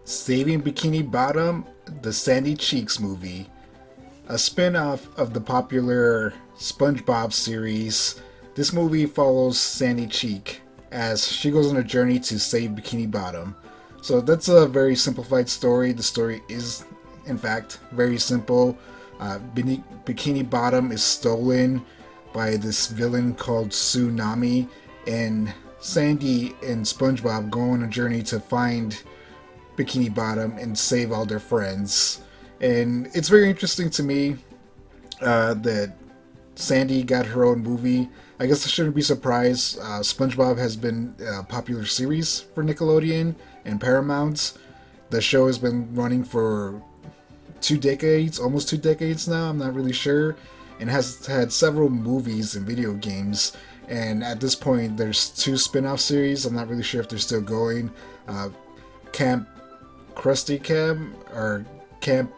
Saving Bikini Bottom, the Sandy Cheeks movie, a spin off of the popular SpongeBob series. This movie follows Sandy Cheek as she goes on a journey to save Bikini Bottom. So that's a very simplified story. The story is, in fact, very simple. Bikini Bottom is stolen by this villain called Tsunami, and Sandy and SpongeBob go on a journey to find Bikini Bottom and save all their friends. And it's very interesting to me that Sandy got her own movie. I guess I shouldn't be surprised. SpongeBob has been a popular series for Nickelodeon and Paramount. The show has been running for 2 decades, almost 2 decades now, I'm not really sure, and has had several movies and video games. And at this point, there's 2 spin-off series. I'm not really sure if they're still going. Camp Krusty Krab or Camp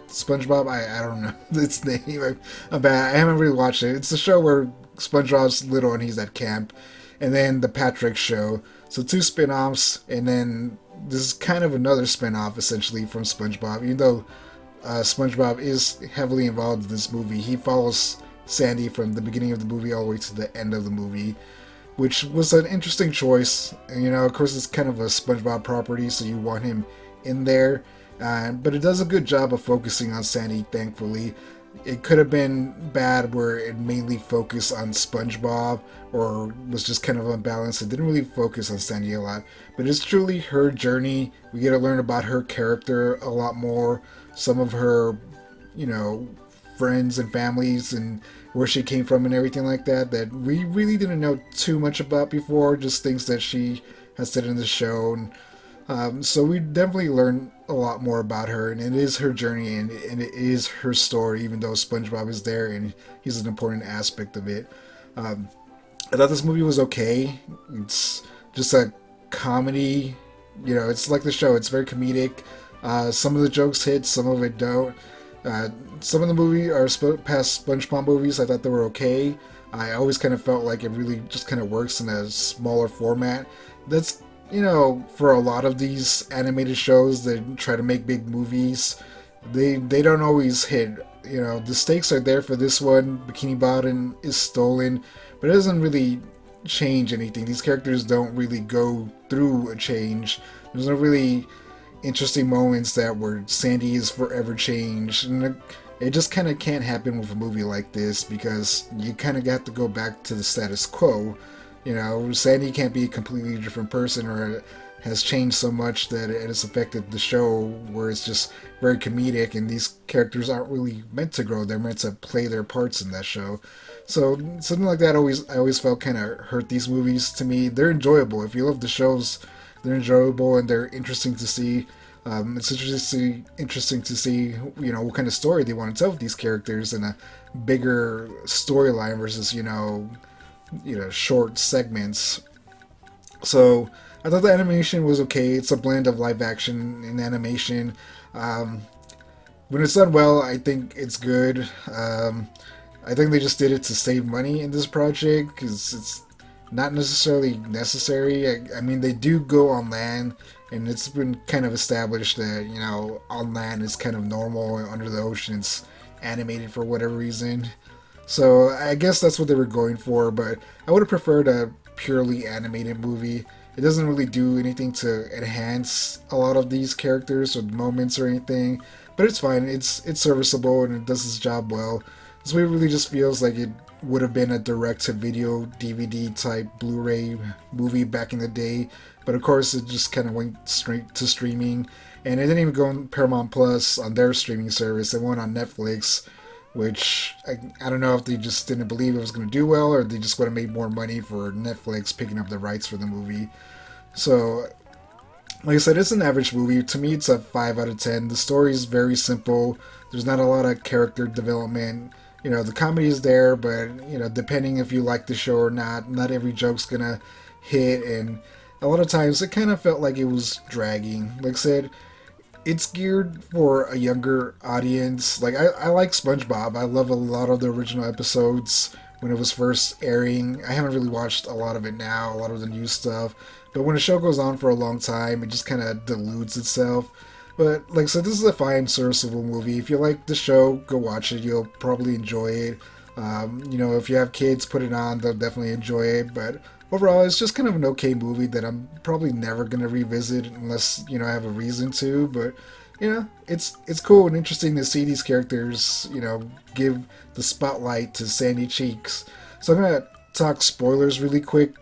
SpongeBob. I don't know its name. I'm bad. I haven't really watched it. It's the show where SpongeBob's little and he's at camp, and then the Patrick Show. So 2 spin-offs, and then this is kind of another spin-off essentially from SpongeBob. Even though SpongeBob is heavily involved in this movie, he follows Sandy from the beginning of the movie all the way to the end of the movie, which was an interesting choice. And, you know, of course, it's kind of a SpongeBob property, so you want him in there. But it does a good job of focusing on Sandy, thankfully. It could have been bad where it mainly focused on SpongeBob or was just kind of unbalanced. It didn't really focus on Sandy a lot. But it's truly her journey. We get to learn about her character a lot more. Some of her, you know, friends and families and where she came from and everything like that we really didn't know too much about before, just things that she has said in the show. And so we definitely learn a lot more about her, and it is her journey and it is her story, even though SpongeBob is there and he's an important aspect of it. I thought this movie was okay. It's just a comedy, you know, it's like the show, it's very comedic. Some of the jokes hit, some of it don't. Some of the movie are past SpongeBob movies. I thought they were okay. I always kind of felt like it really just kind of works in a smaller format. That's, you know, for a lot of these animated shows that try to make big movies, they don't always hit. You know, the stakes are there for this one. Bikini Bottom is stolen, but it doesn't really change anything. These characters don't really go through a change. There's no really interesting moments that where Sandy is forever changed, and it just kind of can't happen with a movie like this because you kind of got to go back to the status quo. You know, Sandy can't be a completely different person or has changed so much that it has affected the show where it's just very comedic, and these characters aren't really meant to grow. They're meant to play their parts in that show. So something like that I always felt kind of hurt these movies. To me, they're enjoyable. If you love the shows, they're enjoyable and they're interesting to see. It's interesting to see, you know, what kind of story they want to tell with these characters in a bigger storyline versus, you know, short segments. So I thought the animation was okay. It's a blend of live action and animation. When it's done well, I think it's good. I think they just did it to save money in this project because it's not necessarily necessary. I mean, they do go on land, and it's been kind of established that, you know, on land is kind of normal, and under the ocean it's animated for whatever reason. So I guess that's what they were going for, but I would have preferred a purely animated movie. It doesn't really do anything to enhance a lot of these characters or moments or anything, but it's fine. It's serviceable and it does its job well. This movie really just feels like it would have been a direct-to-video DVD type Blu-ray movie back in the day, but of course it just kind of went straight to streaming, and it didn't even go on Paramount Plus on their streaming service. It went on Netflix, which I don't know if they just didn't believe it was going to do well, or they just would have made more money for Netflix picking up the rights for the movie. So, like I said, it's an average movie. To me, it's a 5 out of 10. The story is very simple. There's not a lot of character development. You know, the comedy is there, but, you know, depending if you like the show or not every joke's gonna hit, and a lot of times it kind of felt like it was dragging. Like I said, it's geared for a younger audience. Like, I like SpongeBob. I love a lot of the original episodes when it was first airing. I haven't really watched a lot of it now, a lot of the new stuff. But when a show goes on for a long time, it just kind of dilutes itself. But like I said, this is a fine, serviceable movie. If you like the show, go watch it. You'll probably enjoy it. If you have kids, put it on. They'll definitely enjoy it. But overall, it's just kind of an okay movie that I'm probably never gonna revisit unless I have a reason to. But it's cool and interesting to see these characters give the spotlight to Sandy Cheeks. So I'm gonna talk spoilers really quick.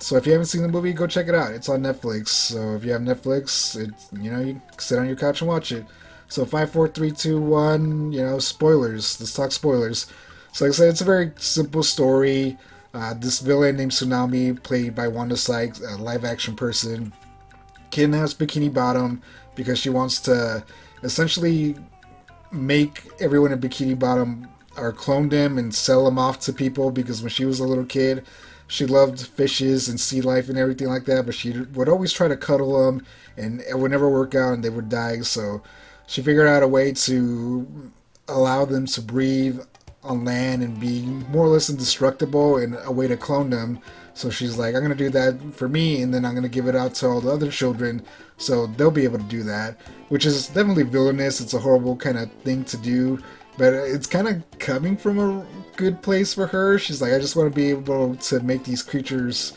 So if you haven't seen the movie, go check it out. It's on Netflix. So if you have Netflix, you can sit on your couch and watch it. So 5, 4, 3, 2, 1. Spoilers. Let's talk spoilers. So like I said, it's a very simple story. This villain named Tsunami, played by Wanda Sykes, a live-action person, kidnaps Bikini Bottom because she wants to essentially make everyone in Bikini Bottom or clone them and sell them off to people, because when she was a little kid, she loved fishes and sea life and everything like that, but she would always try to cuddle them, and it would never work out, and they would die. So she figured out a way to allow them to breathe on land and be more or less indestructible, and a way to clone them. So she's like, I'm going to do that for me, and then I'm going to give it out to all the other children so they'll be able to do that, which is definitely villainous. It's a horrible kind of thing to do, but it's kind of coming from a good place for her. She's like, I just want to be able to make these creatures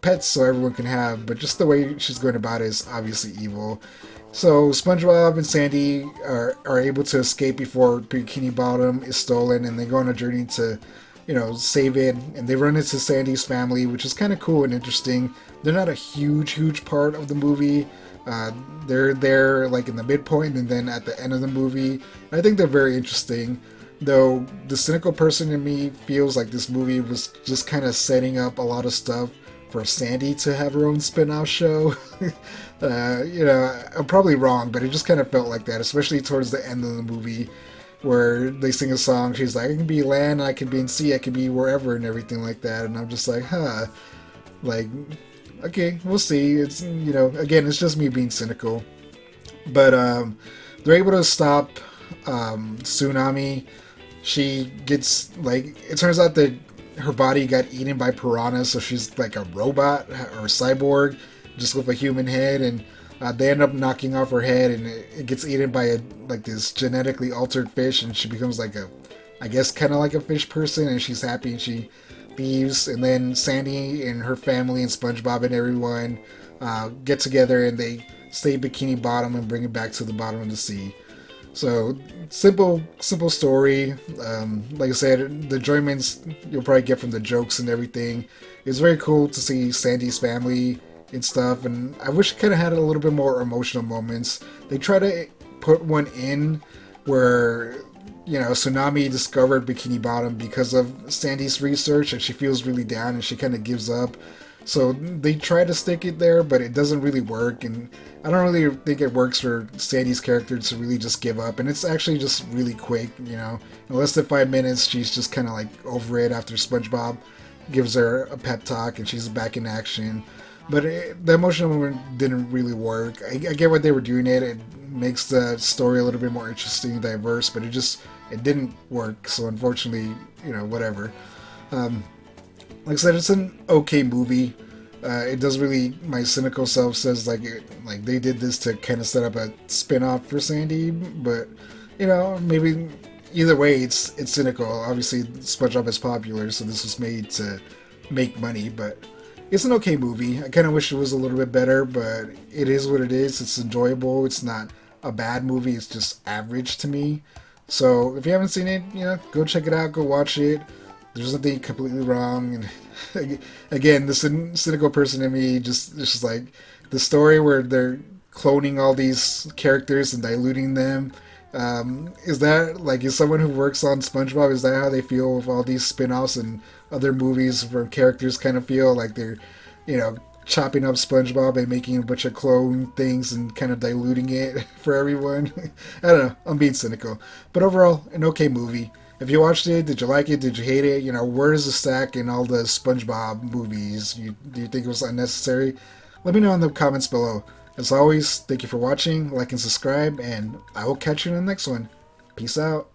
pets so everyone can have, but just the way she's going about it is obviously evil. So SpongeBob and Sandy are able to escape before Bikini Bottom is stolen, and they go on a journey to save it, and they run into Sandy's family, which is kind of cool and interesting. They're not a huge part of the movie. They're there like in the midpoint and then at the end of the movie. I think they're very interesting, though the cynical person in me feels like this movie was just kind of setting up a lot of stuff for Sandy to have her own spin-off show. I'm probably wrong, but it just kind of felt like that, especially towards the end of the movie, where they sing a song. She's like, I can be land, I can be in sea, I can be wherever, and everything like that. And I'm just like, okay, we'll see. It's, again, it's just me being cynical. But they're able to stop Tsunami. She gets, it turns out that her body got eaten by piranhas, so she's like a robot or a cyborg, just with a human head, and they end up knocking off her head, and it gets eaten by this genetically altered fish, and she becomes I guess kind of like a fish person, and she's happy, and she leaves. And then Sandy and her family and SpongeBob and everyone get together, and they save Bikini Bottom and bring it back to the bottom of the sea. So simple story. Like I said, the enjoyments you'll probably get from the jokes and everything. It's very cool to see Sandy's family and stuff, and I wish it kind of had a little bit more emotional moments. They try to put one in where Tsunami discovered Bikini Bottom because of Sandy's research, and she feels really down and she kind of gives up. So they try to stick it there, but it doesn't really work, and I don't really think it works for Sandy's character to really just give up. And it's actually just really quick, in less than 5 minutes, she's just kind of over it after SpongeBob gives her a pep talk and she's back in action. But the emotional moment didn't really work. I get what they were doing. It makes the story a little bit more interesting and diverse, but it didn't work. So unfortunately, whatever. Like I said, it's an okay movie. It does really. My cynical self says they did this to kind of set up a spin-off for Sandy, but maybe either way, it's cynical. Obviously, SpongeBob is popular, so this was made to make money, but it's an okay movie. I kind of wish it was a little bit better, but it is what it is. It's enjoyable. It's not a bad movie. It's just average to me. So if you haven't seen it, go check it out. Go watch it. There's nothing completely wrong. And again, the cynical person in me just the story where they're cloning all these characters and diluting them. Is that is someone who works on SpongeBob, is that how they feel with all these spin-offs and other movies where characters kind of feel like they're chopping up SpongeBob and making a bunch of clone things and kind of diluting it for everyone? I don't know, I'm being cynical, but overall an okay movie. If you watched it, did you like it, did you hate it? Where is the stack in all the SpongeBob movies? Do you think it was unnecessary? Let me know in the comments below. As always, thank you for watching, like and subscribe, and I will catch you in the next one. Peace out.